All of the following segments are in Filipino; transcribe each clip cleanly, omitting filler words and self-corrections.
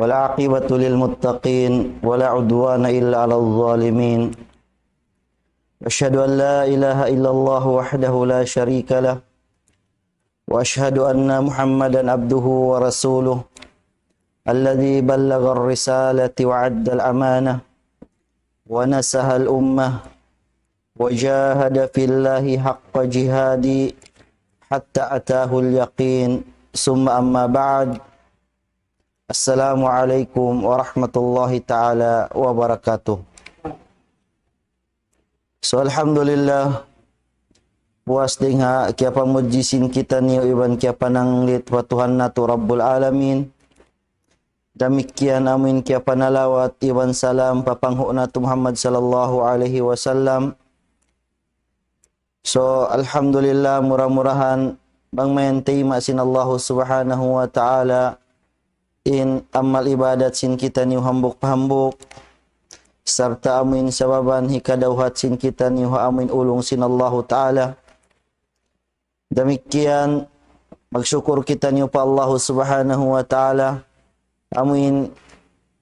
والعاقبة للمتقين ولا عدوان إلا على الظالمين. أشهد أن لا إله إلا الله وحده لا شريك له وأشهد أن محمدا عبده ورسوله الذي بلغ الرسالة وعد الأمانة ونصح الأمة وجاهد في الله حق جهاده حتى أتاه اليقين ثم أما بعد. Assalamualaikum warahmatullahi ta'ala wabarakatuh. So alhamdulillah puas dengan kiapa mujisin kita ni iban kiapa nanglit wa Tuhan natu Rabbul Alamin. Demikian amin kiapa nalawat iban salam papanghu natu Muhammad sallallahu alaihi wasallam. So alhamdulillah murah-murahan bang maintai masin Allah subhanahu wa ta'ala in amal ibadat sin kita ni hambuk-hambuk serta amin sababan hikadauhat sin kita ni amin ulung sin Allah Ta'ala. Demikian magsyukur kita ni pa Allah Subhanahu wa Ta'ala. Amin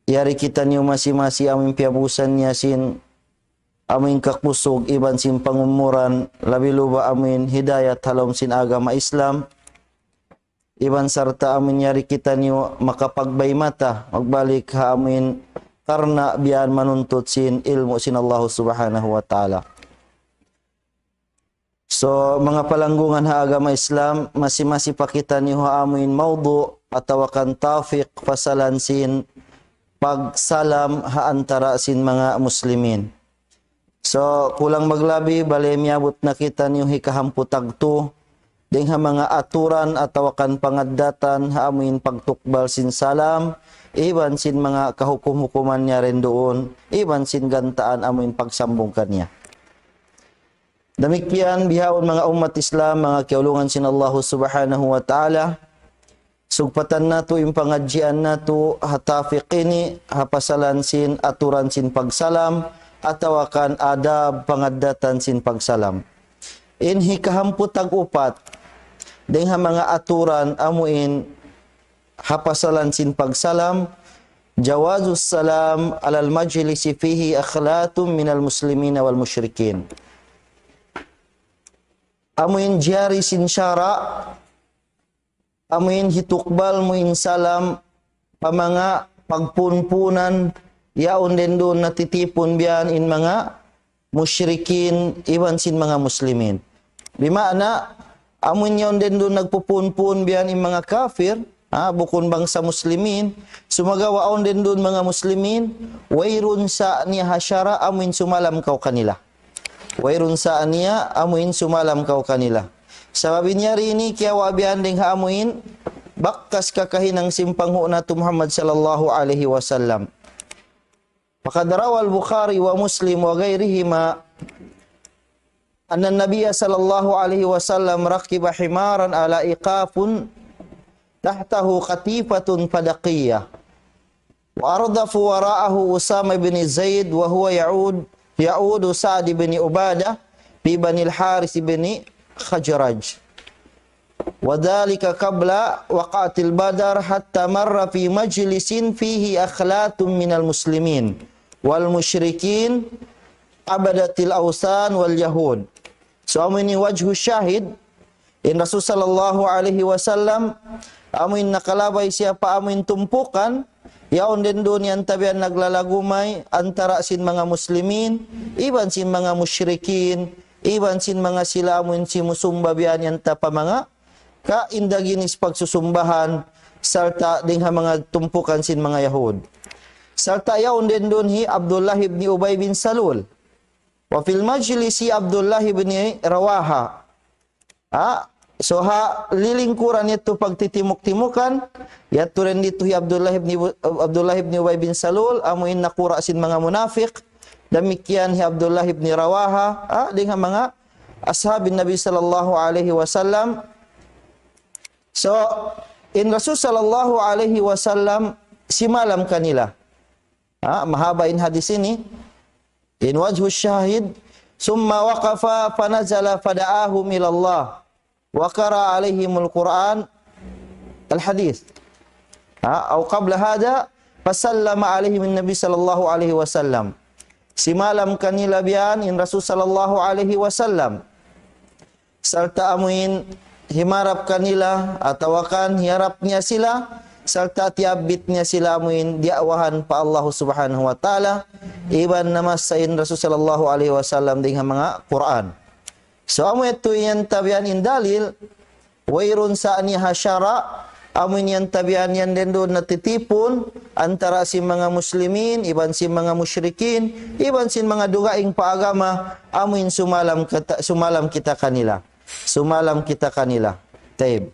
yari kita ni masih-masih amin piabusan niya sin amin kakbusog iban sin pangumuran labi luba amin hidayat halom sin agama Islam. Iban serta amin yari kita ni makapagbay mata magbalik ha amin karena biyan manuntut sin ilmu sin Allah Subhanahu wa Ta'ala. So mga palanggungan ha agama Islam masih-masih pa kita ni ha amin maudu atau akan taufiq pasalan sin pagsalam ha antara sin mga muslimin. So kulang maglabi bali miabot na kita ni hikahamputag tu dengan mga aturan atau akan pangadatan haamin pagtukbal sin salam, iban sin mga kahukum-hukuman niya rin doon, iban sin gantaan amin pagsambungkan niya. Demikian bihaon mga umat Islam, mga kiulungan sin Allah Subhanahu wa Ta'ala, sugpatan nato yung pangadjian nato hatafiq ini, hapasalan sin aturan sin pagsalam, atau akan adab pangadatan sin pagsalam. Inhi kahamputag upat, dengan mga aturan amuin hapasalan sin pagsalam, jawazus salam alal majlisi fihi akhlatum minal muslimin wal musyrikin. Amuin jari sin syara, amuin hitukbal muin salam pamanga pagpunpunan yaon den doon natitipon biyan in mga musyrikin iwan sin mga muslimin. Bimana amun yon din doon nagpupunpun biyan yung mga kafir, bukon bangsa muslimin, sumagawa on din doon mga muslimin, wayrun sa niya hasyara amun sumalam kau kanila. Wayrun sa niya amun sumalam kau kanila. Sababin niya rin ni kaya wabihan ding haamuin, bakkas kakahinang simpang hu na Muhammad sallallahu alaihi wasallam. Pakadaraw al-Bukhari wa Muslim wa gairihima anna Nabiya sallallahu alaihi wasallam rakiba himaran ala iqafun tahtahu qatifatun fadaqiyah wa ardafu wara'ahu Usama bin Zaid wa huwa ya'udu Sa'd bin Ubadah fi Bani al-Haris bin Khajraj wa dhalika qabla waqatil Badar hatta marra fi majlisin fihi akhlatum minal muslimin wal musyrikin abadatil awsan wal yahud. So amin ni wajhu syahid in Rasul sallallahu alaihi wasallam amin nakalabay siapa amin tumpukan yaon din doon yan tabian naglalagumay antara sin mga muslimin iban sin mga musyrikin iban sin mga sila amin si musumba biyan yan tapa mga kaindaginis pagsusumbahan serta dengan mga tumpukan sin mga Yahud. Serta yaon din doon hi Abdullah ibn Ubay bin Salul. Wa fil majlisi Abdullah ibn Rawaha. So lilingkuran ito pagtitimuk-timukan, yato rin dito hi Abdullah ibn Ubay bin Salul, amuin nakura sin mga munafik, demikian hi Abdullah ibn Rawaha, dengan mga ashabin Nabi sallallahu alaihi wasallam. So in Rasul sallallahu alaihi wasallam simalam kanila. Mahaba in hadis ini. In wajhu syahid summa waqafa fanazala fada'ahum ilallah wa qara alaihimul Qur'an al-hadith. Atau qabla hada fasallama alaihim Nabi sallallahu alaihi wasallam. Simalam kanila biyan in Rasul sallallahu alaihi wasallam. Serta amuin himarap kanila atawakan hiarapnya sila serta tiabitnya sila amuin diawahan pa Allah subhanahu wa ta'ala iban namasain Rasul sallallahu alaihi wasallam dengan mga Quran. So amu itu yang tabian in dalil wairun sa'ni hasyara amun yan tabian yan den doon natitipon antara si mga muslimin iban si mga musyrikin iban si mga dugaing paagama amun sumalam kita kanila taib.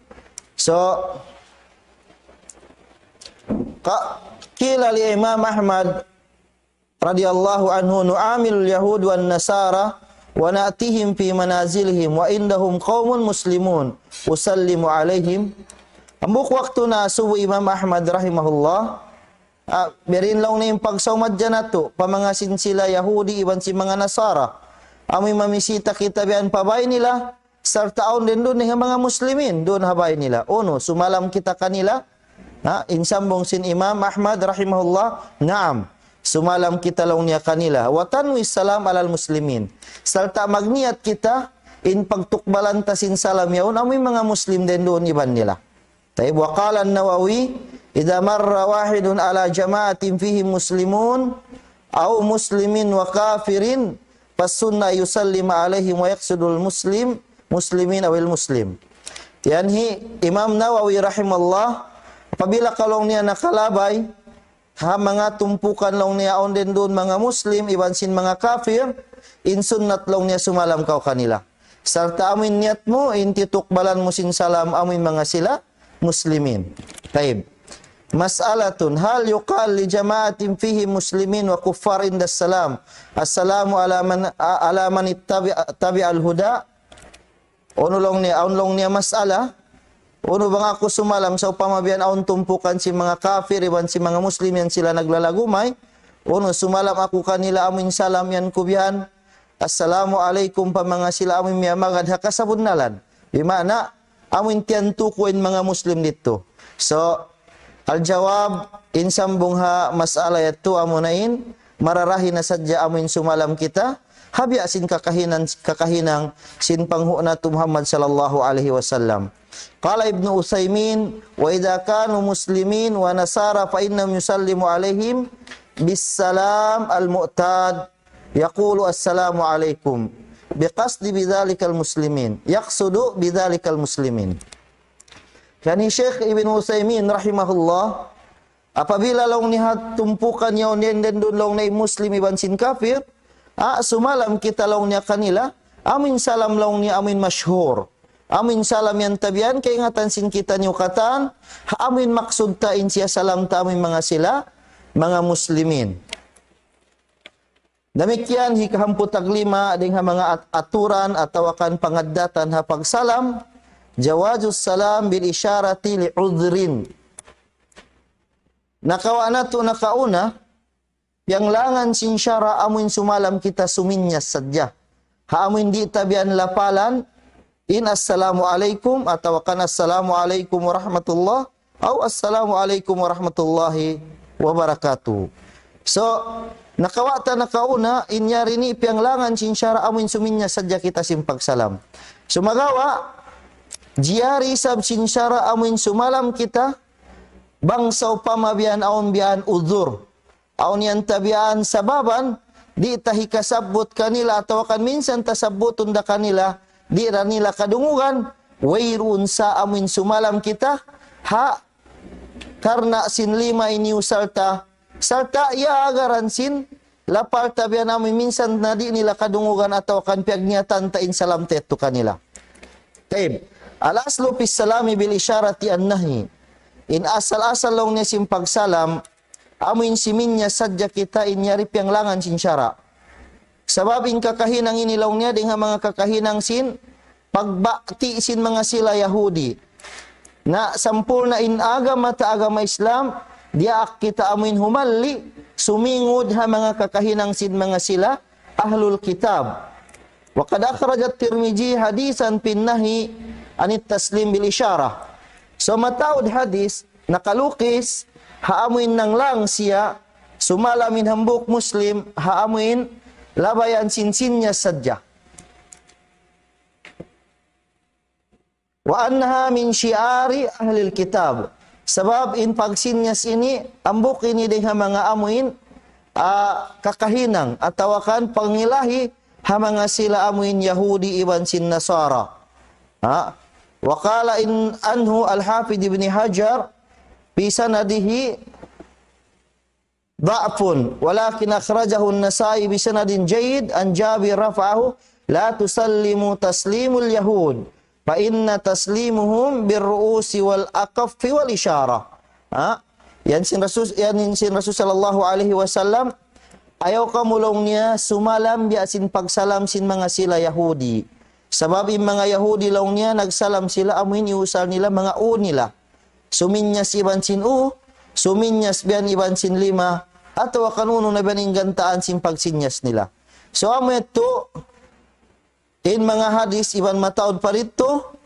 So kila li Imam Ahmad radhiyallahu anhu nu'amilul yahud wan nasara wa na'tihim fi manazilihim wa indahum qaumun muslimun usallimu alaihim. Ambuk waktu na subu Imam Ahmad rahimahullah berin lang na yung pagsawmad dyan nato pamangasin sila Yahudi iban si mga Nasara amoy mamisita kita biyan pabay nila sartaon din doon ng mga muslimin doon habay nila uno sumalam kita kanila insambong sin Imam Ahmad rahimahullah naam sumalam kita lang niya kanila wa tanwis salam alal muslimin sarta magniat kita in pagtukbalan tasin salam yaun amoy mga muslim din doon iban nila. Taib wa qala an-Nawawi idza marra wahidun ala jama'atin fihi muslimun aw muslimin wa kafirin fasunna yusallima alaihim wa yaqsudul muslimin awil muslim. Yanhi Imam Nawawi rahimallah apabila kalong niya nakalabay mga tumpukan long niya on den doon mga muslim iban sin mga kafir in sunnat long niya sumalam kau kanila. Sarta amin niat mo inti tukbalan mo sin salam amin mga sila muslimin. Taib. Mas'alatun hal yuqal li jama'atin fihi muslimin wa kuffar inda salam assalamu ala man tabi'al huda. Ono long niya mas'ala uno bang ako sumalam sa upamabian aon tumpukan si mga kafir iban si mga muslim yan sila naglalagumay uno sumalam ako kanila amin salam yan kubihan assalamu alaikum pa mga sila amin miyamagad hakasabunnalan bimana amin tiyan tukuin mga muslim dito. So al-jawab insambong ha masala yato amunain mararahi na sadya amin sumalam kita habya sin kakahinang sin panghuna tu Muhammad sallallahu alaihi wasallam. Qala Ibnu Utsaimin wa idza kanu muslimin wa nasara fa innahum yusallimu alaihim bisalam al-mu'tad yaqulu assalamu alaikum biqasdi bidzalikal muslimin yaqsudu bidzalikal muslimin. Yani Syekh Ibnu Utsaimin rahimahullah apabila long nihat tumpukan yaw den doon long na muslim iban sin kafir sumalam kita long niya kanila amin salam long niya amin masyhur amin salam yan tabian kay ngatan sin kita nyukatan amin maksud tain siya salam ta amin mga sila mga muslimin. Demikian hikahamput taglima ding mga aturan atau akan pangadatan ha pagsalam jawazus salam bil isyarati li udhrin. Nakawana to nakauna yang langan sin syara amin sumalam kita suminyas sadya ha amin di tabian lapalan in assalamu alaikum atau kan assalamu alaikum warahmatullah atau assalamu alaikum warahmatullahi wabarakatuh. So nakawata nakauna inyari ni pianglangan sin syara amin suminya sadya kita simpag salam. Sumagawa jiari sab sin syara amin sumalam kita bangsa pamabian aun bian udzur aun yan tabian sababan di tahi kasabut kanila atau kan minsan tasabutun da kanila di ranila kadungugan wairun sa amin sumalam kita ha karena sin lima ini usalta sarta ya agaran sin lapal tabian amin minsan na di nila kadungugan atau kan piagnyatan tain salam tetu kanila. Taib al-aslu pis salami bil isyarati an-nahi in asal-asal long niya simpag salam amin siminnya sadya kita inyari pianglangan sin syara. Sabab in kakahinang inilaw niya dengan mga kakahinang sin pagbakti sin mga sila Yahudi na sampul na in agama ta agama Islam dia kita amin humalli sumingod ha mga kakahinang sin mga sila ahlul kitab. Wa qad akhrajat Tirmizi hadisan pinnahi anit taslim bil isyarah. So mataod hadis nakalukis haamuin nang lang siya, sumalamin hambuk Muslim, haamuin labayan sinsinnya sadya. Wa annaha min syiari ahlil kitab. Sebab in pagsinyas ini, ambuk ini dengan mga amuin, kakahinang, atau kan pangilahi, ha mga sila amuin Yahudi iban sin Nasara. Wa qala in anhu al-Hafidh ibn Hajar, fi sanadihi dha'fun, walakin akhrajahu an-Nasa'i bi sanadin jayyid an Jabir rafa'ahu, la tusallimu taslimul yahud. Fa inna taslimuhum birru'usi wal aqaffi wal isyarah. Yan sin Rasul sallallahu alaihi wasallam, ayaw kamulong niya sumalam biasin pagsalam sin mga sila Yahudi. Sebab yung mga Yahudi law niya nagsalam sila amuin iusal nila mga u nila. Suminyas iban sin u, suminyas biyan iban sin lima, atau kanuno na biyan gantaan sin pagsinyas nila. So amu ito, in mga hadis iban mataod parito,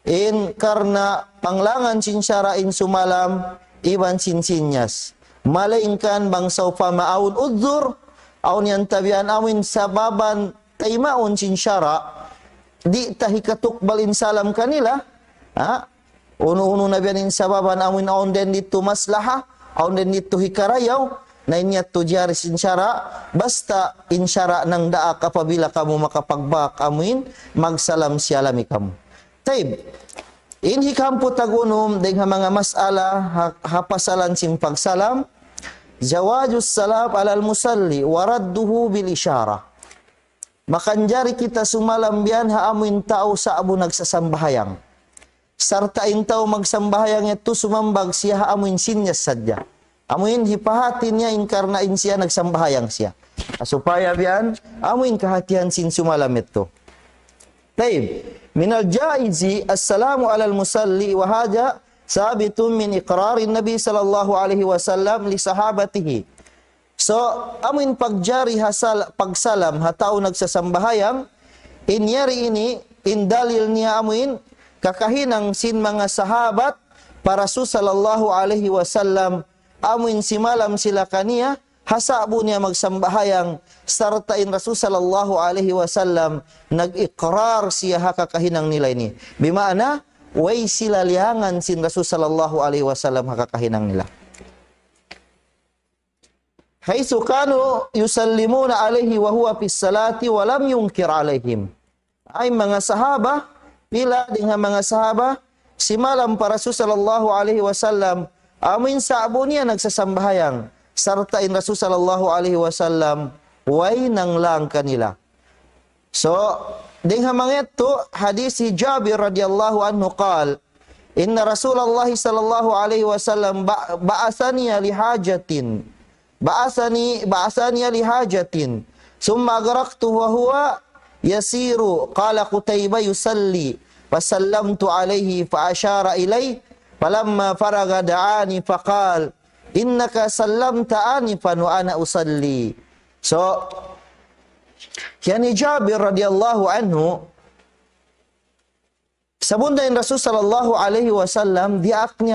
in karna panglangan sinsyara in sumalam iban sinsinyas. Malaingkan bang saupa maawun udzur, aun yan tabian awin sababan taimaun sinsyara, di tahikatuk balin salam kanila, uno-uno na biyanin sababan awin aun den dito maslaha, aun den dito hikarayaw, na inyat to jari sinsyara, basta insyara ng daa kapabila kamu makapagbak amuin, magsalam siyalami kamu. Taib, inhi kampo tagunum dengan mga masala hapasalan sim pagsalam, jawajus salam alal musalli, waradduhu bil isyara. Makanjari kita sumalam biyan haamuin tao sa abu nagsasambahayang. Sartain tao magsambahayang ito sumambag siya haamuin sinyas sadya. Amuin hipahatin niya karna siya nagsambahayang siya. Supaya biyan, amuin kahatian sin sumalam ito. Taib, minal jaizi assalamu alal musalli wa haja sabitun min iqrarin Nabi sallallahu alaihi wasallam li sahabatihi. So, amuin pagjari pagsalam hatao nagsasambahayang, inyari ini, indalil niya amuin, kakahinang sin mga sahabat, para sallallahu alaihi wasallam, amuin simalam sila kaniya, hasabu niya magsambahayang, sartain Rasul sallallahu alaihi wasallam, nag-iqrar siya hakakahinang nila ini. Bimana, way sila lihangan sin Rasul sallallahu alaihi wasallam hakakahinang nila. Haitsu kanu yusallimuna alaihi wa huwa fis salati wa lam yunkir alaihim. Ay mga sahaba, pila dengan mga sahaba, simalam para Rasul sallallahu alaihi wasallam, amin sa abo niya nagsasambahayang, sartain Rasul sallallahu alaihi wasallam, way nang lang kanila. So, dengan mga ito, hadis si Jabir radhiyallahu anhu qal, inna Rasulullah sallallahu alaihi wasallam ba'asaniya lihajatin, ba'asaniya lihajatin, summa agraktu wa huwa yasiru, qala Qutaybah yusalli, fasallamtu alaihi fa asyara ilai, falamma faraga da'ani faqal innaka sallamta anifan wa ana usalli. So yani Jabir radhiyallahu anhu sabundain Rasul sallallahu alaihi wasallam diakni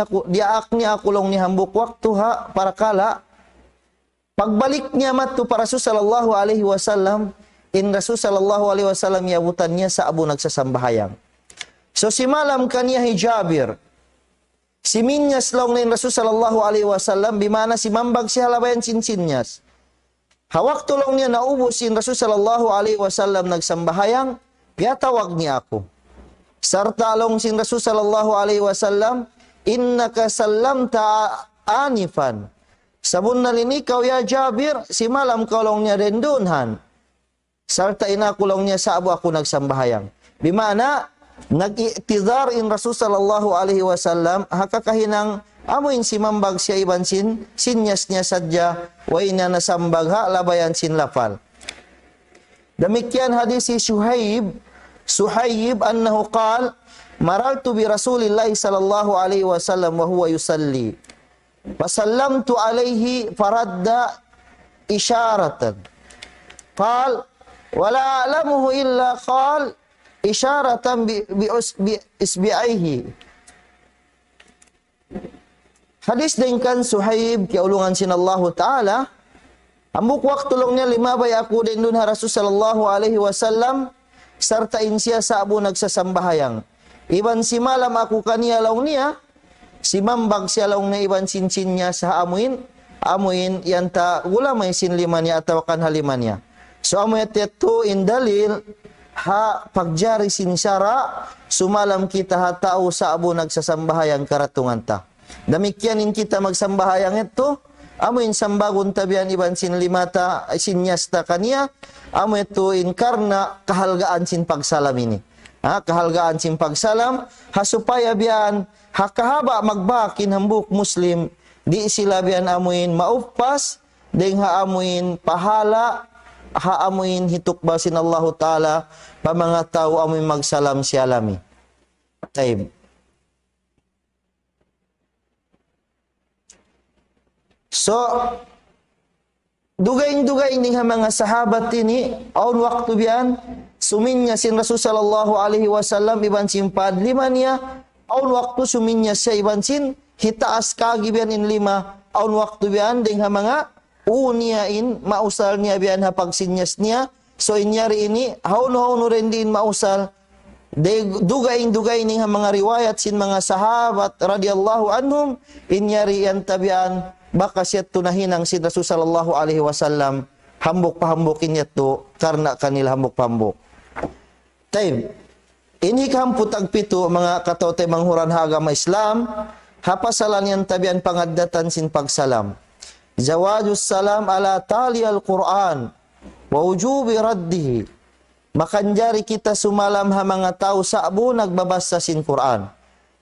aku long ni hambuk waktu para kala pagbaliknya matu para Rasul sallallahu alaihi wasallam, in Rasul sallallahu alaihi wasallam yabutannya sa abu nagsasambahayang. So si malam kaniya Jabir, si minyas long nin Rasul sallallahu alaihi wasallam, bimana si mambag si halabayan sinsinyas. Hawak tulong niya naubos sin Rasul sallallahu alaihi wasallam nagsambahayang, kaya tawag niya ako. Sarta long sin Rasul sallallahu alaihi wasallam, innaka sallamta anifan. Sabun na linikaw ya Jabir, si malam kalong niya rendunhan. Sarta inakulong niya sa abu ako nagsambahayang. Bimana, nag-i'tidhar in Rasul sallallahu alaihi wasallam, hakakahinang amuin si mambag siya iban sinyas niya sadya, way na nasambag labayan sin lafal. Demikian hadis si Suhaib annahu qal, maraltu bi Rasulillahi sallallahu alaihi wasallam wa huwa yusalli. Fasallamtu alaihi faradda isyaratan. Qal, wala a'lamuhu illa qal, isyaratan bi isbi'aihi. Hadis dengkan Suhaib kiaulungan sinallahu ta'ala. Ambuk waktu longnya lima bay aku din dun Rasul sallallahu alaihi wasallam serta insya sabu nagsasambahayang. Iban si malam aku kaniya laung niya, si mambag siya laung na iban sinsinnya sa amuin yanta ulamay sin limannya atau kan halimannya. So amuin tetu in dalil ha pagjari sin syara sumalam kita hatau sabu nagsasambahayang karatungan ta. Demikianin kita magsambahayang itu. Amuin sambagun tabian iban sin limata sinyasta kania amu itu in karena kahalgaan sin pagsalam ini. Kahalgaan sin pagsalam supaya bian hakahaba magbakin hambuk muslim di sila bian amuin maupas deng ha amuin pahala ha amuin hituk basin Allah taala pamangatau amuin magsalam sialami. Taib. So, dugain-dugain ning mga sahabat ini, aun waktu biyan, suminya sin Rasul sallallahu alaihi wasallam iban sin padlima niya, aun waktu suminya siya iban sin hitaas kagi biyan in lima, aun waktu biyan ding mga uniyain mausal niya biyan hapagsinyas niya, so inyari ini, haun-haun rin din mausal, dugain-dugain ning mga riwayat sin mga sahabat radhiyallahu anhum, inyari yan tabian, baka siya tunahinang si Rasul sallallahu alaihi wasallam hambuk pahambukin niya to karena kanila hambuk pahambuk. Taib. Ini kamput agpito mga katote manghuran ha agama Islam hapasalan yan tabian pangaddatan sin pagsalam. Zawajus salam ala tali al-Quran wa wujubi raddihi. Makanjari kita sumalam ha mga tao saabu nagbabasa sin Quran.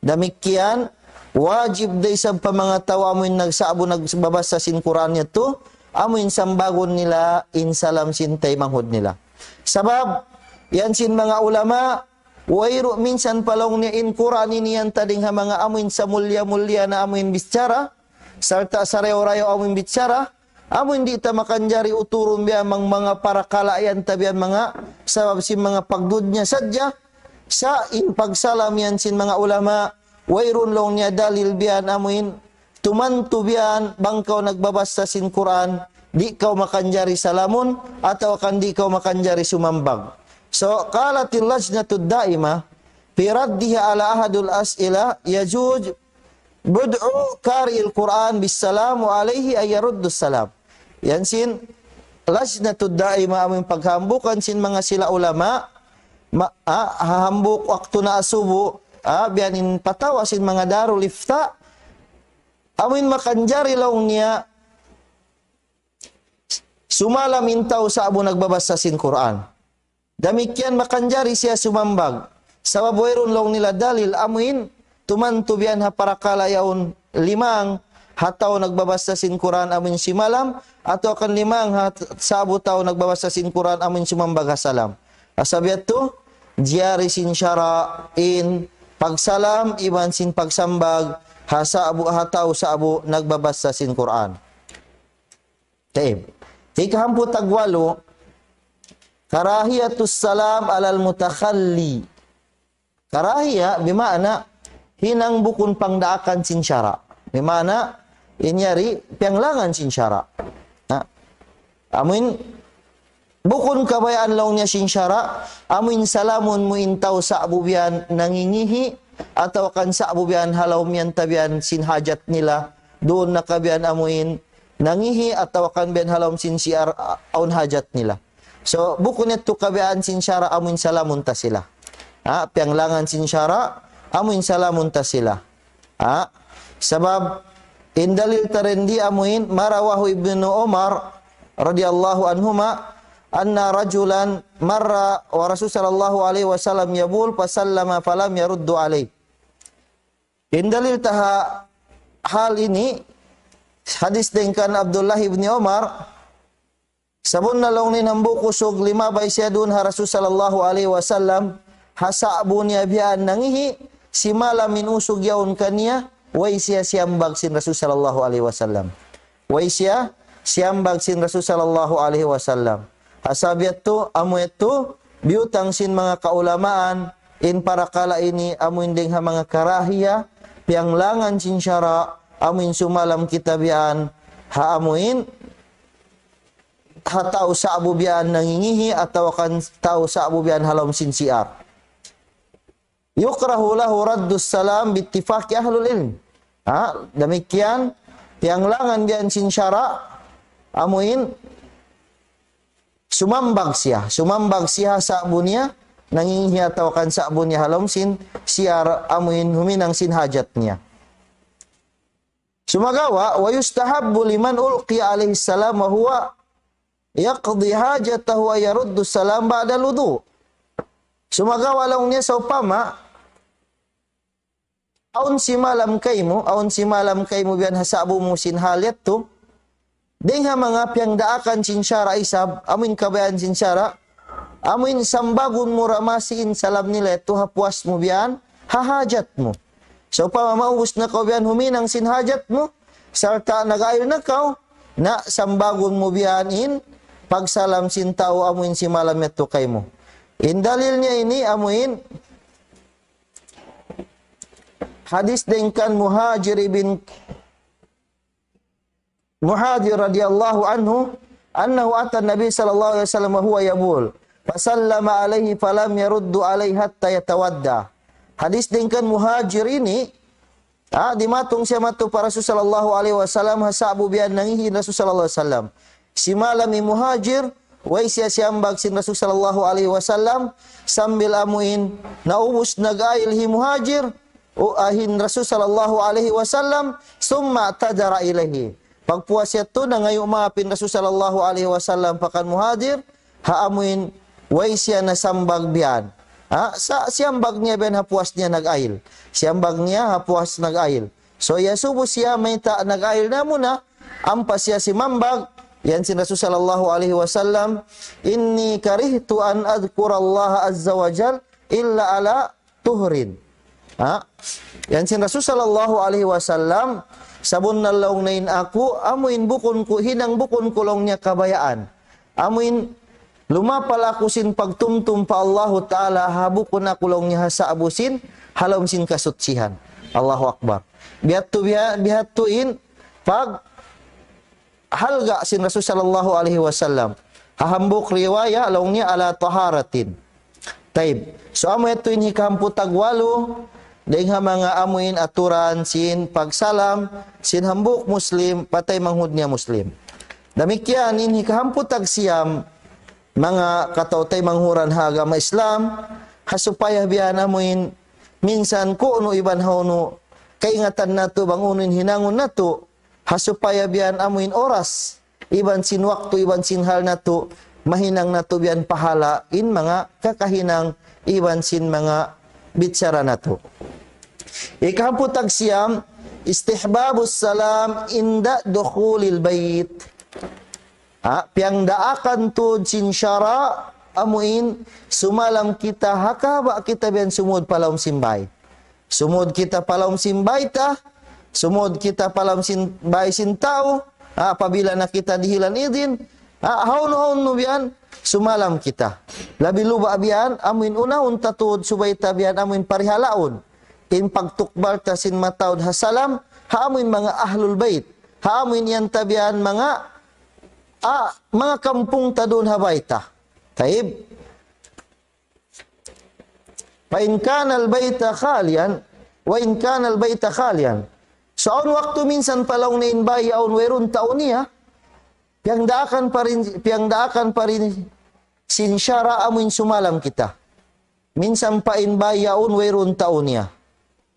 Demikian wajib day sa pamangataw amuin nagsabo nagbabasa sin Quran niya to amuin sambagon nila insalam sintay manghud nila. Sabab yan sin mga ulama wayro minsan palong niya in Quran ini yan tading ha mga amuin sa mulya-mulya na amuin bicara sarta sareyo-rayo amuin bicara amuin di ta makanjari uturun biya mga parakalayan tabian mga sabab sin mga pagdud niya sadya sa in pagsalam yan sin mga ulama wairun long niya dalil biyan amuin tumantu biyan bangkaw nagbabasa sin Quran di kau makanjari salamun atau kan di kau makanjari sumambag. So qalatil lajnatud daimah fi raddiha ala ahadul as'ila yajuj bud'u qari'il Quran bis salamu alaihi ayaruddus salam. Yan sin lajnatud daimah amuin paghambukan sin mga sila ulama hahambuk waktu na asubu bianin patawasin mga darul ifta amin makanjari laung niya sumalam intaw sa abo nagbabasa sin Quran. Demikian makanjari siya sumambag. Sabab wayron laung nila dalil amin tumantu biyan ha parakala yaun limang hataw nagbabasa sin Quran amin si malam atau akan limang sa abo taw nagbabasa sin Quran amin sumambag hasalam. Asabiat to jari sin syara in pagsalam iban sin pagsambag hataw sa abu nagbabasa sin Quran. Taib. Ikahampu tagwalo karahiyatus salam alal mutakhalli. Karahiyah bimana hinang bukun pangdaakan sin syara. Bimana inyari pianglangan sin syara. Amin bukun kabayaan law niya sin syara, amin salamun mo intaw sa abubian nangingihi, atau kan sa abubian halaw miyan tabian sin hajat nila, doon nakabian amuin nangihi, atau kan biyan halaw sin siar aun hajat nila. So, bukun ito kabayaan sin syara, amuin salamun ta sila. Pianglangan sin syara, amuin salamun ta sila. Sabab, indalil tarendi amuin, marawahu ibnu Umar, radhiyallahu anhuma, anna rajulan marra wa Rasul sallallahu alaihi wasallam yabul fasallama falam yaruddu alaihi. Indalil taha hal ini hadis dengkan Abdullah ibni Umar sabun nalong ni nambu kusog lima bay siya dun ha Rasul sallallahu alaihi wasallam hasabun niya biyan nangihi si malamin usog yaun kaniya way siya siyambag sin Rasul sallallahu alaihi wasallam. Way siya siyambag sin Rasul sallallahu alaihi wasallam. Asabiat to, amu ito, biutang sin mga kaulamaan, in para kala ini, amu inding ha mga karahiya, pianglangan sin syara, amin sumalam kita biyan haamuin hatau sa abu biyan nangingihi atau kan tau sa abu biyan halom sinsiar. Yukrahu lahu raddus salam bittifaqi ahlul ilm. Demikian yang langan biyan sinsyara amuin sumambag siya sa abunya nangingihi atau kan sa abunya halom sin siar amuin huminang sin hajatnya. Sumagawa wa yustahabbu liman ulqiya alaihi salam wa huwa yaqdi hajatahu wa yaruddu salam ba'da wudu. Sumagawa laungnya sa upama aun si malam kaymo biyan hasabu mo sin halyat to dengha mga piyang daakan sinsyara isab amin kabayan sinsyara amin sambagun mo ramasiin salam nila to hapuas mo biyan hahajat mo. So pa maubos na ka biyan huminang sinhajat mo, sarta nag-ayol na ka, na sambagon mo biyanin, pagsalam sin tao amuin si malam ito kay mo. In dalil niya ini amuin, hadis dengkan Muhajir radhiyallahu anhu, annahu ata Nabi sallallahu alaihi wasallam huwa yabul, fasallama alaihi falam yaruddu alaihi hatta yatawadda. Hadis dengkan Muhajir ini, dimatong siya matu para Rasul sallallahu alaihi wasallam hasabu biyan nangihin Rasul sallallahu alaihi wasallam. Si malami Muhajir, way siya siyambag sin Rasul sallallahu alaihi wasallam sambil amuin naubos nag-ayil Muhajir o ahin Rasul sallallahu alaihi wasallam summa tadara ilahi. Pagpuas siya to na ngayon maapin Rasul sallallahu alaihi wasallam pakan Muhajir, haamuin way siya nasambag biyan. Siyambag niya ben hapuas niya nag-ayil. Siyambag niya hapuas nag-ayil. So yasubo siya may nag-ayil na muna. Ampas siya si mambag. Yan si Rasul sallallahu alaihi wasallam. Inni karihtu an adhkura Allah azza wa jal illa ala tuhrin. Yan si Rasul sallallahu alaihi wasallam. Sabon na laong nain ako. Amuin bukon ko. Hinang bukon kulong niya kabayaan. Amuin lumapal ako sin pagtumtum pa Allahu Ta'ala habukon na kulong niya sa abusin halom sin kasutsihan. Allahu Akbar. Bihat tuin pag halga sin Rasul sallallahu alaihi wasallam. Hahambuk riwaya laong niya ala taharatin. Taib. So amo ituin hikahamputag walo dahil mga amuin aturan sin pagsalam sin hambuk muslim patay manghud niya muslim. Damikyan in hikahamputag siyam mga katautay manghuran hagama Islam, hasupaya biyan amuin minsan ko no iban hauno kaingatan nato bangunin hinangon nato, hasupaya biyan amuin oras, iban sin waktu, iban sin hal nato, mahinang nato biyan pahala in mga kakahinang iban sin mga bitsara nato. Ikahamputag siyam, istihbabus salam inda dukhulil bait. Piang daakan tu sinsyara amuin sumalam kita hakaba kita biyan sumud palawm simbay. Sumud kita palawm simbay ta, sumud kita palawm simbay sin tao, apabila na kita dihilan idin, haun no biyan sumalam kita. Labi luba biyan amuin unaun tatud subay ta biyan amuin parihalaon. In pagtukbal ta sin matawd hasalam, haamuin mga ahlul bait. Haamuin yan tabiyan mga kampung tadun habayta. Taib. Pa in kana al-baita khalian wa in kana al-baita khalian. So on waktu minsan palaw na inbay aun werun taon niya. Piang daakan pa rin sinsyara amuin sumalam kita. Minsan pa inbay aun werun taon niya.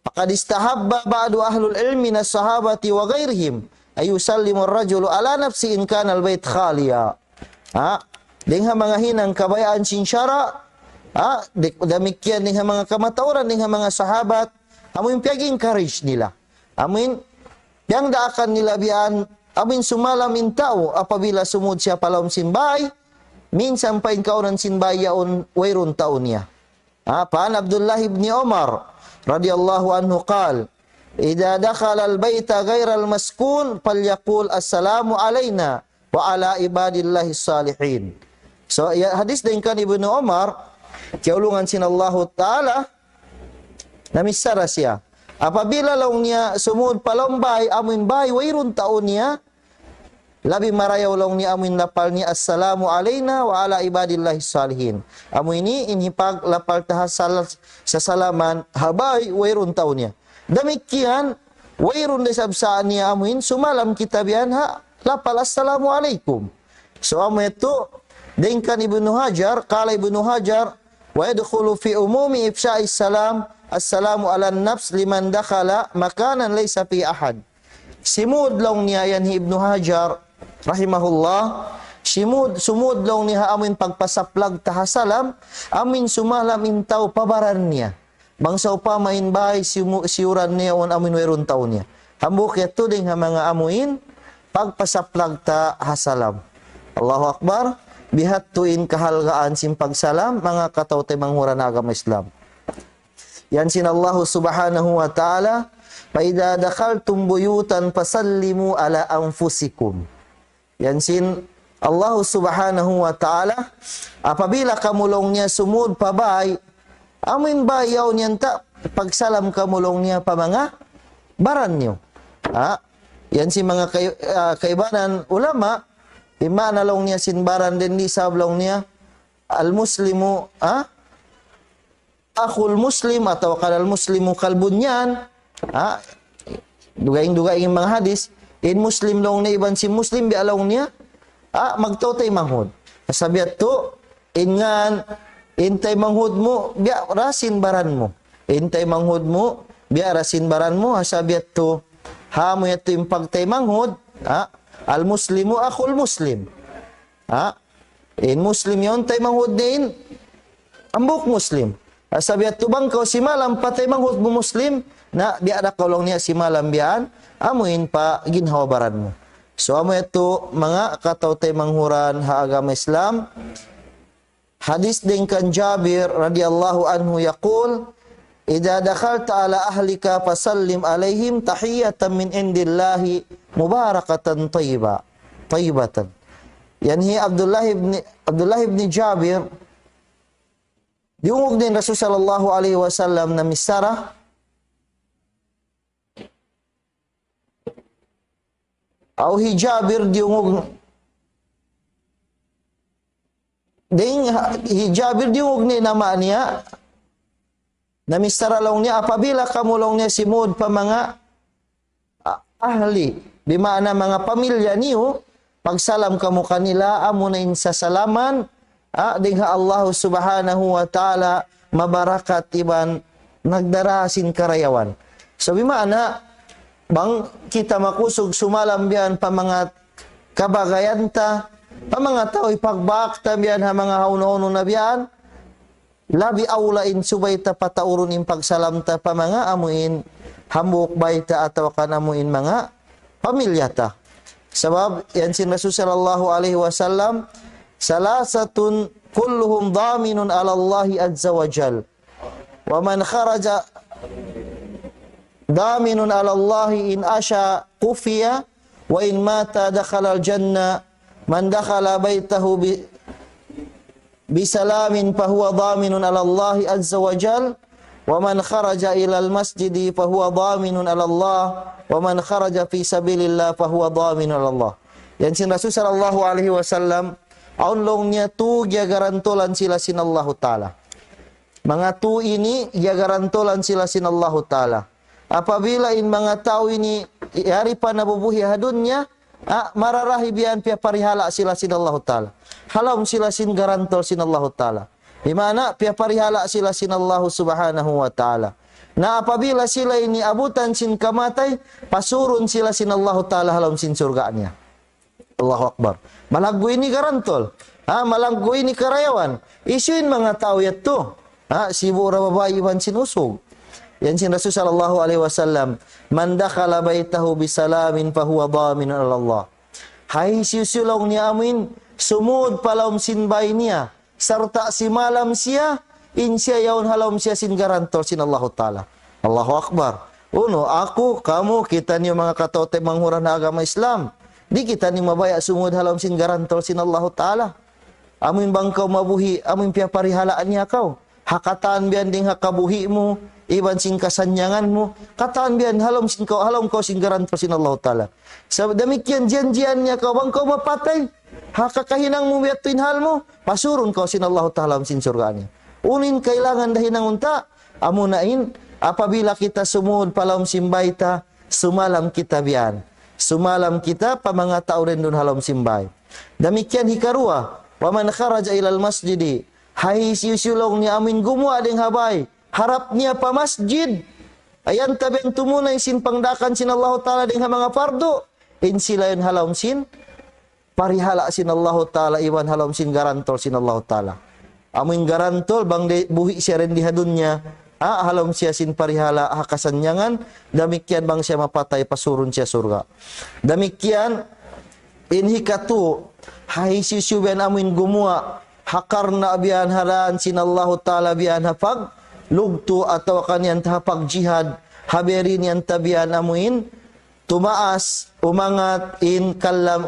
Pakadistahabba ba'du ahlul ilmi na sahabati wa gairihim ayusallimu ar-rajulu ala nafsi in kana al-bait khaliya. Dengha mga hinang kabayaan sinsyara, damikyan dengha mga kamatauran dengha mga sahabat, amuin piaging encourage nila. Amuin yang daakan nila biyan, amuin sumalam in tao apabila sumud siya palawm sinbay, minsan pa in kaunan sinbay yaon wayrun taon niya. Paan Abdullah ibn Umar radhiyallahu anhu qal, idza dakhala al-baita ghayra al-maskun falyaqul assalamu alayna wa ala ibadillahi salihin. So hadis dengkan Ibnu Umar kaulungan sin Allah Taala namisara siya Apabila law niya sumud palong bay, amin bay, wayrun taon niya, labi marayaw law niya amin lapal niya, assalamu alayna wa ala ibadillahi salihin. Amin ini inhipag lapal tahas sa salaman, habay, wayrun taon niya. Damikian, wayrun desabsaan niya amin, sumalam kita biyan ha, lapal assalamu alaikum. So amin ito, dengkan Ibnu Hajar, kala Ibnu Hajar, wa yadkhulu fi umumi ifsya'is salam, assalamu ala nafs liman dakhala makanan laysa fi ahad. Simud long niya yan Ibnu Hajar rahimahullah, sumud long niya amin pagpasaplag tahasalam, amin sumalam intaw pabaran niya. Bangsaw pa main bahay siuran niya on amin werun taon niya. Hambuk yato ding mga amuin pagpasaplag tahasalam. Allahu Akbar, bihat tuin kahalgaan simpagsalam mga katawte manghura na agama Islam. Yan sin Allah subhanahu wa ta'ala, paida dakhaltum buyutan pasallimu ala anfusikum. Yan sin Allah subhanahu wa ta'ala, apabila kamulong niya sumud pabay, amin bayaw niyan ta, pagsalam kamulong niya pa mga baran niyo. Yan sin mga kaibanan ulama, imana long niya sin baran din di sablong niya, al-muslimu, akhul muslim atau kalal muslimu kalbunyan, dugaing mga hadis, in muslim long na iban si muslim bi along niya, magtotay manghud. Sabiat to, ingan, intay manghud mo, biya rasin baran mo. Intay manghud mo, biya rasin baran mo, sabiat to, hamo yato yung pagtay manghud, al muslimu akhul muslim. In muslim yon tay manghud din, ambuk muslim. Sabi at tubang ko si malam patay manghud mo muslim na di ada kaulong niya si malam biyan amuin pa ginhawabaran mo. So amo ito mga katawtay manghuran ha agama Islam. Hadis din kan Jabir radhiyallahu anhu yaqul, idza dakhalta ala ahlika fasallim alaihim tahiyatan min indillahi mubarakatan tayyibatan. Yanhi Abdullah ibn Jabir, diungog din Rasul sallallahu alaihi wasallam na misara au hijabir diungog ding hijabir diungog ni nama niya na misara long niya apabila kamulong niya simud pa mga ahli di mana mga pamilya niyo pagsalam kamo kanila amo na sa salaman dingha Allah subhanahu wa ta'ala mabarakat iban nagdarasin karayawan. So bimana bang kita makusog sumalam biyan pa mga kabagayanta, pa mga tao ipagbakta biyan ha mga hauno-hauno na biyan, labi aulain subay ta pataurun in pagsalam ta pa mga amuin hambuk bayta ataw kanamuin mga pamilya ta. Sabab yan sin Rasul sallallahu alaihi wasallam, salasatun kulluhum dhaminun ala Allah azza wa jal. Wa man kharaja dhaminun ala Allah in asha kufiya wa in mata dakhala al-jannah. Man dakhala baytahu bisalamin fahuwa dhaminun ala Allah azza wa jal. Wa man kharaja ila al-masjidi fahuwa dhaminun ala Allah. Wa man kharaja fi sabilillah fahuwa dhaminun ala Allah. Yan sin Rasul sallallahu alaihi wasallam aunlong niya tu gia garantolan sila sin Allah Ta'ala. Mga tu ini gia garantolan sila sin Allah Ta'ala. Apabila in mga tao ini hari pa nabubuhi hadunya, mararahi biyan pia parihala sila sin Allah Ta'ala. Halam sila sin garantol sin Allah Ta'ala. Di mana pia parihala sila sin Allah Subhanahu wa Ta'ala. Na apabila sila ini abutan sin kamatay, pasurun sila sin Allah Ta'ala halam sin surga niya. Allahu Akbar. Malaggo ini garantol. Malaggo ini karayawan. Isuin mga tao yato. Sibura babae iban sinusog. Yan sin Rasul sallallahu alaihi wasallam, man dakhala baitahu bisalamin fahuwa dhaminun ala Allah. Hay siusulong niya amin, sumud palawm sin bay niya, sarta si malam siya, in siya yaun halawm siya sin garantol sin Allah Ta'ala. Allahu Akbar. Uno, ako, kamu, kita niyo mga katote manghuran na agama Islam. Di kita ni mabaya sumud halam sin garantol sin Allah Ta'ala. Amin bang kau mabuhi, amin pia parihalaan niya kau. Hakatan biyan ding hakabuhi mo, iban sin kasanyangan mo, kataan biyan halom kau sin garantor sin Allah Ta'ala. Sa demikian janjiannya kau bang kau mapatay, hakakahinang mo biyatuin hal mo, pasurun kau sin Allah Ta'ala sin surganya. Unin kailangan dahinang unta, amunain, apabila kita sumud palom simbayta, sumalam kita biyan. Sumalam kita pamanga tao rin dun halom simbay. Demikian hikarua, wa man kharaja ilal masjidi, hai siusulong ni amin gumu ading habay, harap niya pa masjid. Ayan tabing tumunay sin pangdakan sin Allah Ta'ala ding mga fardo. Insilayon halom sin, parihala sin Allah Ta'ala, iwan halom sin garantol sin Allah Ta'ala. Amin garantol, bang buhi siya rin dihadunya, halom siya sin parihala hakasanyangan, demikian bang siya mapatay, pasurun siya surga. Demikian, inhikatu, hai sisuben amin gumua, hakar na biyan halaan sin Allah Ta'ala biyan hapag, lugtu atau kanyan tahapag jihad, haberin yan tabiyan amuin, tumaas, umangat, in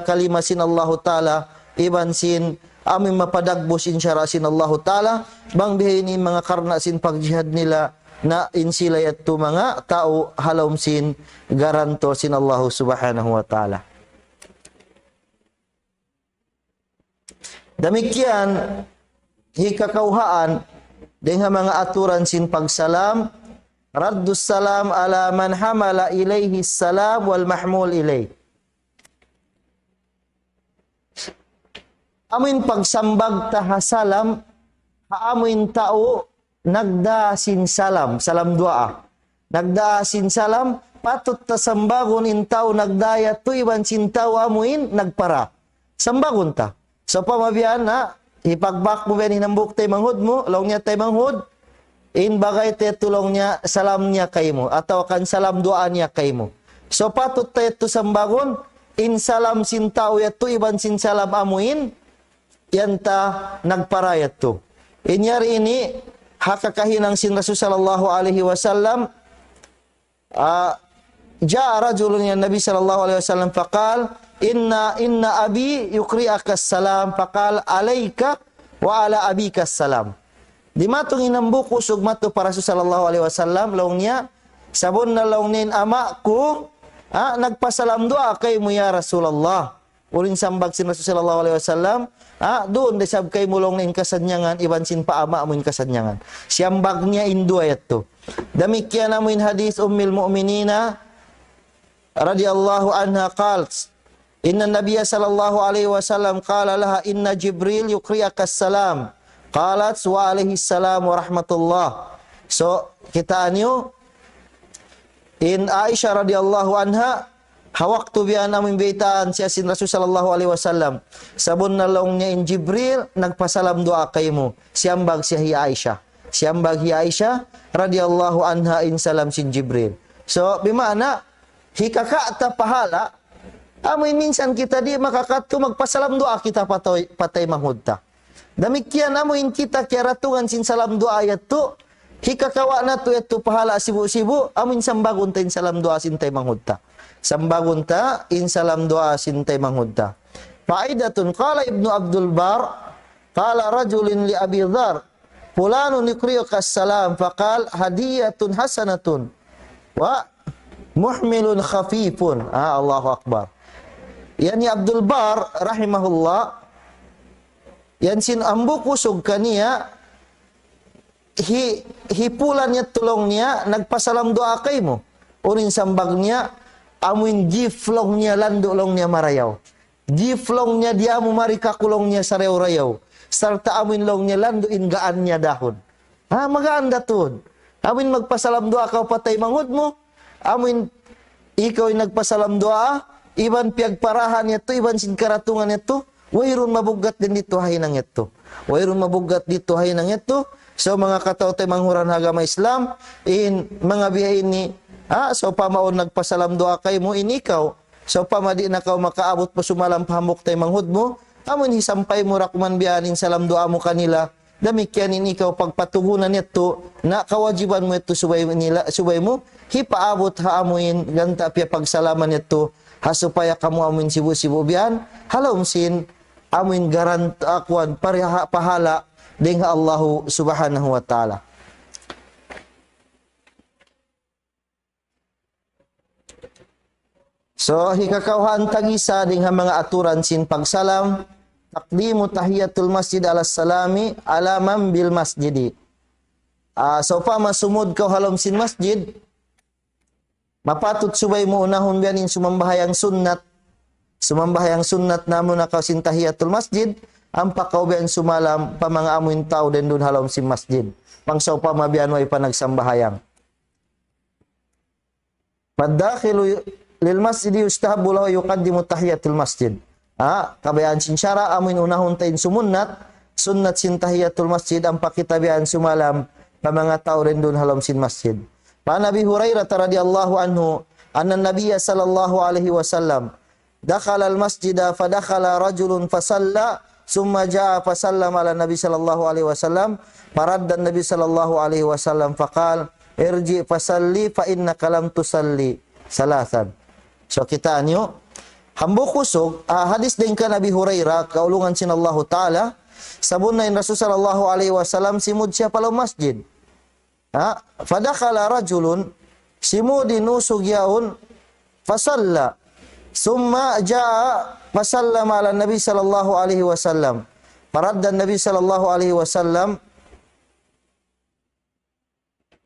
kalimasin Allah Ta'ala, iban sin, amin mapadagbo sin syarasin Allah Ta'ala, bang bihayin mga karna sin pagjihad nila, na insilay at mga tao halom sin, garantor sin Allah Subhanahu wa Ta'ala. Demikian, hikakauhaan, dengan mga aturan sin pagsalam, raddus salam ala man hamala ilaihi salam wal mahmul ilaih. Amin pagsambag tahasalam, haamin tao nagda sin salam, salam doa. Nagda sin salam, patut tasambagon in tao nagdaya tuiban sin tao amuin nagpara. Sambagon ta. So pamabiyan na, ipagbak mo ba hinambuk tay manghud mo, long niya tay manghud, in bagay te tulong niya, salam niya kay mo, atau kan salam doa niya kay mo. So patut tayo to sambagon, in salam sin tao yato, iban sin salam amuin, yan ta nagparayat to. Inyari ini, hakakahinang sin Rasul sallallahu alaihi wasallam, ja'a rajulun ya Nabi sallallahu alaihi wasallam faqal, inna abi yukri'akas salam faqal alaika wa ala abikas salam. Di matong inambuko sugmato para Rasul sallallahu alaihi wasallam longnya sabon na longnin amaku nagpasalam doa kay mo ya Rasulullah. Ulin sambag sin Rasul sallallahu alaihi wasallam doon desab kay mulong nin kasanyangan iban sin paama amun kasanyangan. Siyambag niya indo ayat to. Demikian amun hadis ummul mu'minina radhiyallahu anha qalt inna nabiyya sallallahu alaihi wasallam qala laha inna Jibril yukri'akas salam. Qalat wa alaihi salam wa rahmatullah. So kita anyo in Aisyah radhiyallahu anha hawaktu biya namin beitaan siya sin Rasul sallallahu alaihi wasallam. Sabon na long niya in Jibril nagpasalam doa kay mo. Siyambag siya hi Aisyah. Siyambag hi Aisyah radhiyallahu anha in salam sin Jibril. So bimana hikakata pahala amoy minsan kita di makakatu magpasalam doa kita patay manghudta. Demikian amoy kita kiaratungan sin salam doa yato hikakawa na to yato pahala sibu-sibu amoy sambagon ta in salam doa sin tay manghudta. Sambagon ta in salam doa sin tay manghudta. Faidatun qala Ibnu Abdul Bar qala rajulin li Abi Dzar fulanun yuqri'ukas salam faqal hadiyatun hasanatun wa muhmilun khafifun. Allahu akbar. Yani Abdul Bar rahimahullah yan sin ambu kusog kaniya hipulan niya tulong niya nagpasalam doa kay mo unin sambag niya amuin giflong niya lando long niya marayaw giflong niya dia mo marikakulong niya sa rayaw sarta amuin long niya lando ingaan niya dahon maganda tun amuin magpasalam doa ka patay manghud mo amuin ikaw ay nagpasalam doa iban piagparahan niya to iban sin karatungan niya to wairun mabugat din dito hay nang ito. Wairun mabugat dito hay nang ito. So mga katao tayo manghuran agama Islam, in mga biyain ni, so pamaon nagpasalam doa kay mo, in ikaw, so pamadi na kaw makaabot pa sumalam pahamok tayo manghud mo, amon hisampay mo rakman biyanin salam doa mo kanila, damikyan in ikaw pagpatugunan nito, na kawajiban mo ito subay mo, hipaabot haamuin, ganta pia pagsalaman nito, hasupaya kamu amuin sibu-sibu biyan, halom sin, amin garant akwan pahala dengan Allah Subhanahu wa taala. So hikakauhan tagisa ding mga aturan sin pagsalam, takdimu tahiyatul masjid ala salami alaman bil masjidi. So pa masumod kau halom sin masjid, mapatut subay mo unahon bianin sumambahayang sunnat namun na kau sin tahiyatul masjid, ang pakaw bian sumalam pa mga amuin tao den dun halom sin masjid. Pangsaw pa mabian way panagsambahayang. Padakhilu lil masjid yustahabbu lahu yuqaddimu tahiyatul masjid. Kabayaan sin syara amuin unahon tain sumunat, sunnat sin tahiyatul masjid ang pakitabian sumalam pa mga tao den dun halom sin masjid. Pa Nabi Hurairah radhiyallahu anhu anna Nabiyya sallallahu alaihi wasallam dakhala al masjida fadakhala rajulun fasalla summa jaa fasallama ala Nabi sallallahu alaihi wasallam faradda Nabi sallallahu alaihi wasallam faqal irji fasalli fa innaka lam tusalli salasan. So kita anyo hambo kusog hadis din ka Nabi Hurairah kaulungan sin Allah taala sabun na Rasul sallallahu alaihi wasallam simud siya pala masjid. Fadakhala rajulun simudin usug yaun fasalla summa jaa fasallama ala Nabi sallallahu alaihi wasallam faradda Nabi sallallahu alaihi wasallam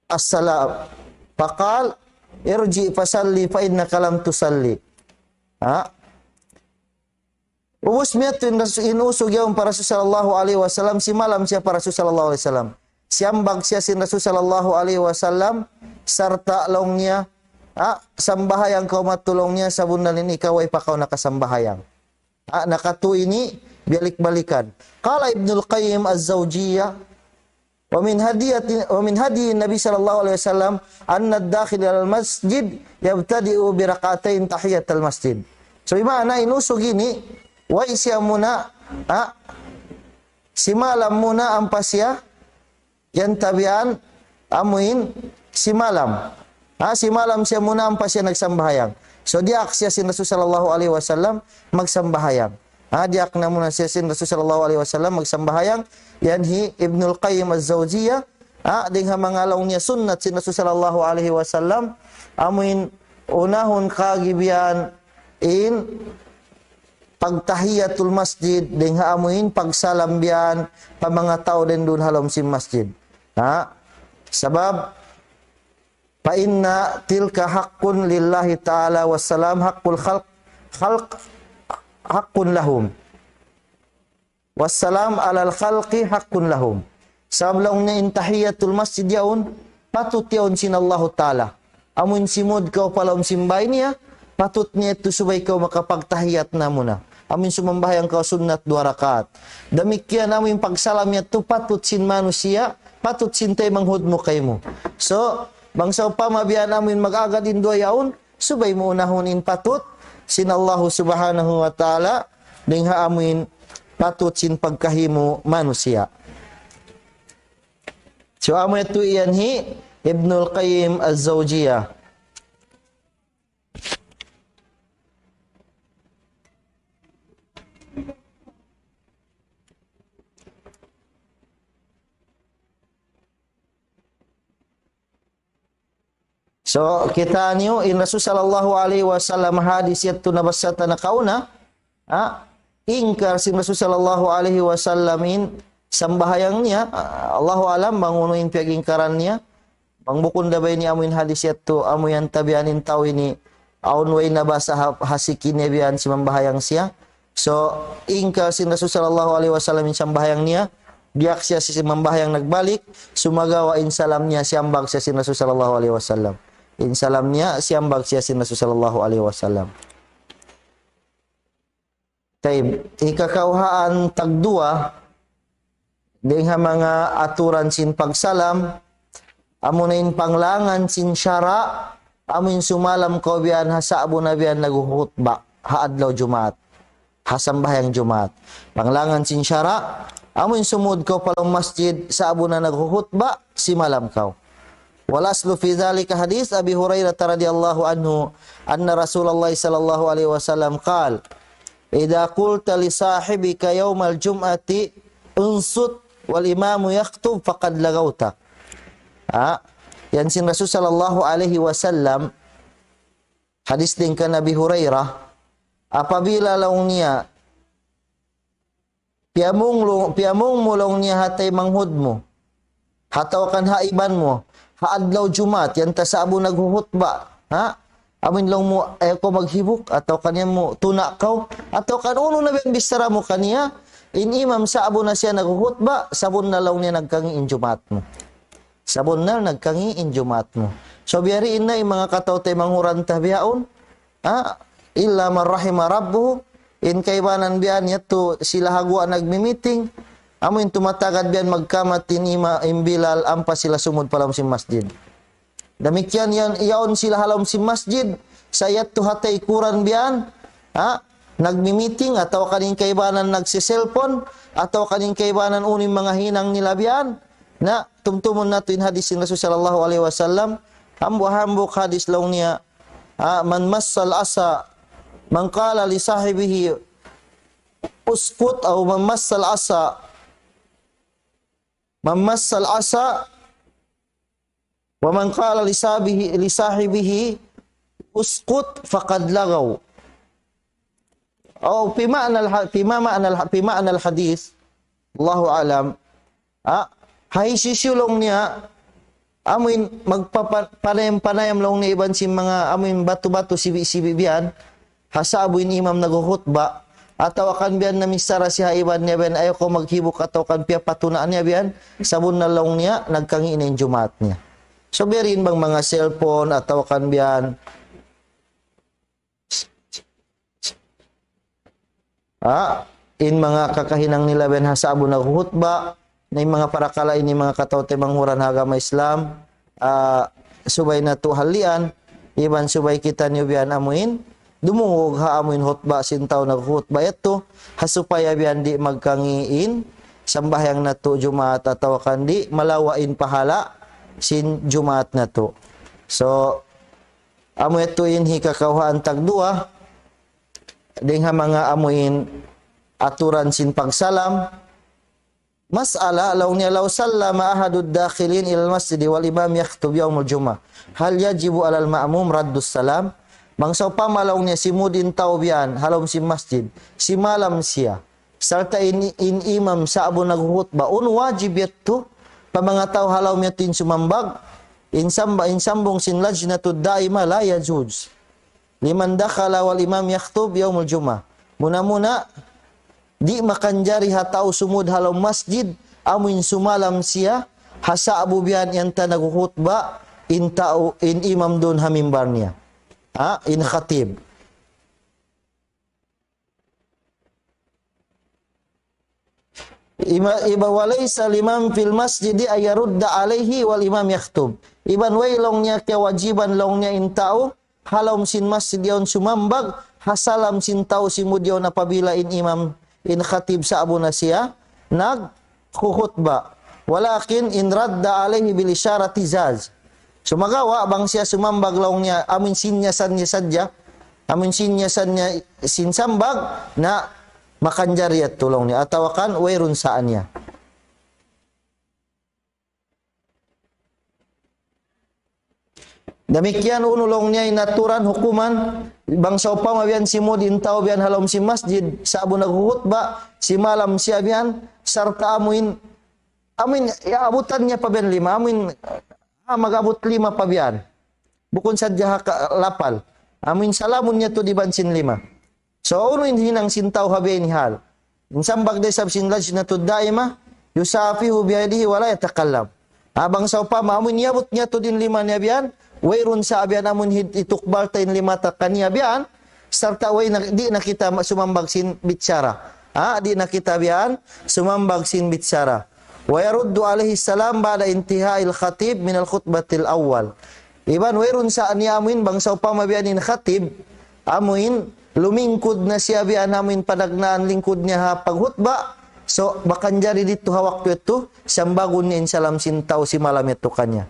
as-salam faqal irji fasalli fa innaka lam tusalli. Ubus miatun inusug yaun para Rasul sallallahu alaihi wasallam si malam siya para Rasul sallallahu alaihi wasallam siambag siya sin Rasul sallallahu alaihi wasallam sarta longnya sambahayang kau matulongnya sabunalin ikaw ay pakaw nakasambahayang. Nakatu ini balik-balikan. Qala Ibnul Qayyim Az-Zawjiyah wa min hadi Nabi sallallahu alaihi wasallam anna ad-dakhil al-masjid yabtadi'u bi rak'atain tahiyatul masjid. So imana inusog ini wa isya muna si malam muna ang pasya yan tabian amuin si malam. Si malam siya muna ang pasya nagsambahayang. So diak siya sin Rasul sallallahu alaihi wasallam magsambahayang. Diak na muna siya sin Rasul sallallahu alaihi wasallam magsambahayang. Yan hi Ibnul Qayyim Az-Zawjiyah ding mangalong niya sunnat sin Rasul sallallahu alaihi wasallam amuin unahon kagibian in pagtahiyatul masjid ding amuin pagsalam bian pa mga tao den dun halom sin masjid. Sabab fa inna tilka haqqun lillahi ta'ala wassalam haqqul khalq haqqun lahum wassalam alal khalqi haqqun lahum. Sablaw na intahiyatul masjid yaun patut yaun sin Allah ta'ala amun simud kau palom simbay niya patut niya ito subay kau makapagtahiyat na muna amin sumambahayang kau sunnat 2 rakaat. Demikian amin pagsalam niya ito patut sin manusia patut sintay manghud mo kay mo. So bangsa pa mabiyan namin mag-agad in 2 yaon, subay mo unahunin patut, sin Allah subhanahu wa ta'ala, dingha amin patut sin pagkahimo manusia. So amin ito iyan hi, Ibnul Qayyim Az-Zawjiyah. So kita niyo in Rasul sallallahu alaihi wasallam hadis yaitu nabasata na kauna ingkar si Rasul sallallahu alaihi wasallam in sambahayang niya Allahu alam bangunuin pagingkaran niya pangbukon dabay ni amuin hadis yaitu amuyan tabianin tao ini aun way nabasa hasikin niya biyan si mambahayang siya. So ingkar si Rasul sallallahu alaihi wasallam in sambahayang niya diak siya si mambahayang nagbalik sumagawa in salam niya siyambag siya si Rasul sallallahu alaihi wasallam. In salam niya siyambag siya sin Rasul sallallahu alaihi wasallam. Tay ikakauhaan tagdua ding mga aturan sin pagsalam amunin panglangan sin syara amin sumalam ko biyan hasabo na biyan naguhutba haadlaw Jumat hasambahayang Jumat panglangan sin syara amin sumud ko palong masjid sa abo na naguhutba si malam kaw. Walaslu fi dzalika hadis Abi Hurairah radhiyallahu anhu anna Rasulullah sallallahu alaihi wasallam qaal idza qulta li sahibika yaumal jum'ati unsut wal imamu yaktub faqad lagauta. Yan sin Rasul sallallahu alaihi wasallam Hadis din ka Nabi Hurairah, apabila laung niya piamong mo laung niya hatay manghud mo, hataw kan haiban mo, haadlaw Jumat, yan ta sa abo naghuhutba, ha? Amin lang mo, ayaw ko maghibok, ataw kanya mo tunakaw, ataw kan uno na biyang bistara mo kaniya, in imam sa abo na siya naghuhutba, sabon na laung niya nagkangiin Jumat mo. Sabon na nagkangiin Jumat mo. So biyariin na yung mga kataw tay manghuran tabiaon, ha? Illa marrahima rabbuhu, in kaibanan biyan yato sila hagwa nagmi-meeting, amin tumatagad biyan magkamat imbilal ampa sila sumud palam si masjid. Demikian yan iyaon sila halam si masjid, sayat to hatay kuran biyan, ha? Nagmi-meeting atau kaning kaibanan nagsiselfon, atau kaning kaibanan uning mga hinang nila biyan, na tumtumon nato in hadis ng Rasul sallallahu alaihi wasallam, hambuk hadis laung niya, man massal asa, man qala li sahibihi uskut, atau man massal asa wa man qala li sahibihi uskut faqad lagaw. Oh, fi ma'na al-hadis, Allahu alam, hay sisulong niya, amin magpapanayam-panayam lang ni iban si mga amin batu-batu sibi-sibi biyan, hasabuin imam naguhutba, atau akan biyan na misara si haiban niya biyan, ayaw ko maghibok atau kan piya patunaan niya biyan, sabon na lang niya, nagkangiin yung Jumat niya. So, biyarin bang mga cellphone atau kan biyan, in mga kakahinang nila biyan hasabo naguhutba, na yung mga parakala ini mga kataw manghuran agama Islam, subay na tuhalian, iban subay kita niyo biyan amuin, dumungog ha amuin hutba sintaw naghutba ito, hasupaya biyan di magkangiin, sambahyang na to Jumat atau kandi, malawain pahala, sin Jumat na to. So, amo ito inhi kakawhaan tagdua, ding ha mga amuin aturan sin pagsalam, mas'ala law niya law sallama ahadud dakhilin ilal masjid wal imam yakhutub yaumul jum'ah hal yajibu alal ma'mum raddus salam. Bangsa pamalaw niya si mudin taubian halom si masjid si malam siya sarta in imam sa abo naghutba un wajib yato pamangataw halaw niya tin sumambag insambong sin lajnatud daima la yajuz liman dakhala wal imam yakhutub yaumul jum'ah. Muna di makanjari hatao sumud halau masjid amin sumalam siya hasa abu biyan yanta naguhutba in imam don hamimbar niya, in khatib. Iba walaysa limam fil masjidi ayarudda alaihi wal imam yaktub. Iban wailong niya kewajiban long niya in tao halau sin masjid yon sumambag hasalam sin tao simudyaw na pabila in imam in khatib sa abu na siya naghuhutba, walakin in radda alaihi bil isyarati zaz. So magawa bang siya sumambag laong niya amin sinyasan niya sadya, amin sinyasan niya sinsambag na makanjariyat tulong niya atawakan wairun saan niya. Demikian unulong niya inaturan hukuman bangsa pamabian si mudin tao bian halom si masjid sa abu naghutba si malam siya bian sarta amin ya abutan niya pa bian 5 amin magabot 5 pa bian bukon sadya lapal amin salamun niya to di bansin 5. So uno hinang sintaw habian hal insambag de sab sin laj na to daima yusafihu biadihi wala yatakallam abang sa pa amin yabot niya to din 5 niya bian wairun sa abian amun itukbal tayin 5 ta kaniya biyan sarta way di na kita sumambag sin bitsara, di na kita biyan sumambag sin bitsara wa yaruddu alaihi salam ba'da intihai al-khatib min al-khutbatil awwal. Iban wairun sa aniya amin bangsa pamabianin khatib amuin lumingkod na siya biyan amin panagnaan lingkod niya ha paghutba, so bakanjari dito hawak ito sambagun niya insalam sin tao si malam ito kanya.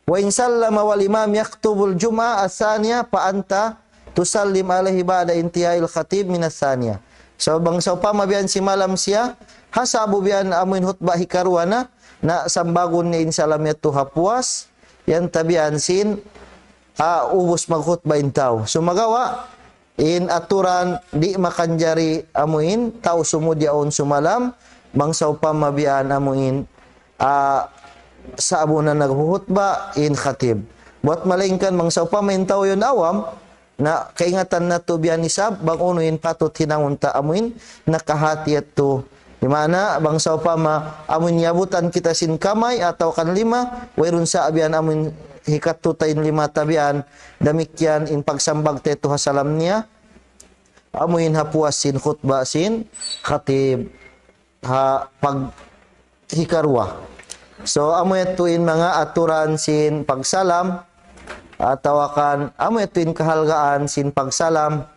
Wa in sallama wal imam yaktubul jum'ah asaniya fa anta tusallim alaihi ba'da intihail khatib min asaniya. So bangsa pamabian si malam siya hasabu bian amin hutbah hikaruana na sambagun ni insalam yato hapuas yan tabian sin ubos maghutba intaw. So magawa in aturan di makanjari amuin tao sumudyaon sumalam bangsaw pa mabian amuin sa abo na naghuhutba in khatib. Buat malingkan bangsaw pa maintaw yun awam na kaingatan na to biyan isab bang unuin patut hinangunta amuin nakahati at to. Di mana bangsaw pa amuin yabutan kita sin kamay atau kan lima wairun sa abian amuin hikat tutayin lima tabian damikyan in pagsambag teto hasalam niya amuin hapuas sin khutbah sin khatib pag hikarwa. So amoy tuin mga aturan sin pagsalam atawakan amoy tuin kahalgaan sin pagsalam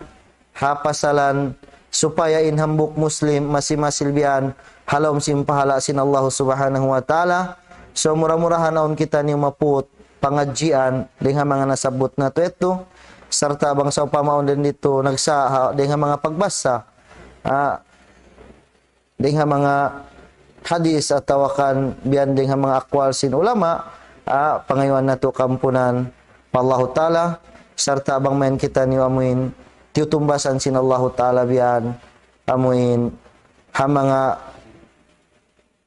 hapasalan supaya in hambuk muslim masimasilbian halom sin pahala sin Allah subhanahu wa ta'ala. So murah-murahan naon kita ni maput pangadjian dengan mga nasabot na to ito sarta bangsa pamaon din dito nagsa dengan mga pagbasa dengan mga hadis atau akan biyan dengan mga akwal sin ulama pangayuan nato kampunan Allah taala sarta abang main kita ni amuin tiutumbasan sin Allah taala biyan amuin ha mga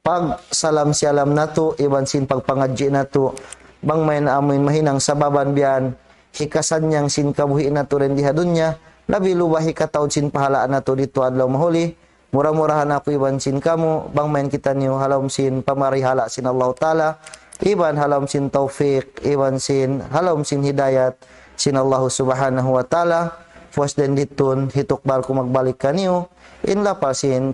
pag salam sialam nato iban sin pagpangadji nato bang main amuin mahinang sababan biyan hikasan yang sin kabuhi nato ren di hadunya labi lubahi kataud sin pahalaan nato dito adlaw mahuli. Murah-murahan aku iban sin kamu bang main kita niyo halom sin pamarihala sin Allah taala iban halom sin taufik iban sin halom sin hidayat sin Allah subhanahu wa taala puas den ditun hituk bal ku magbalik kaniyo in lapasin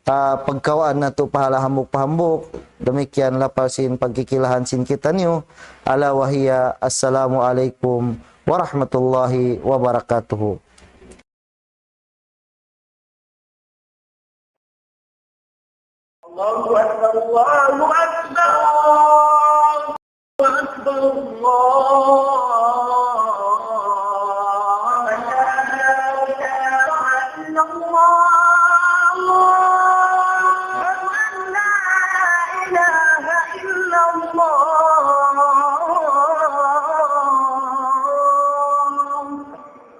pagkawaan nato pahala hambuk demikian lapasin pagkikilahan sin kita niyo ala wahiya assalamu alaikum warahmatullahi wabarakatuh. الله أكبر الله أكبر الله أكبر الله لا إله إلا الله أن لا إله إلا الله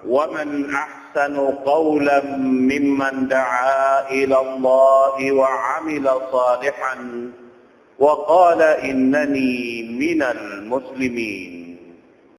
ومن أحسن قولا ممن دعا إلى الله وعمل صالحا وقال إنني من المسلمين.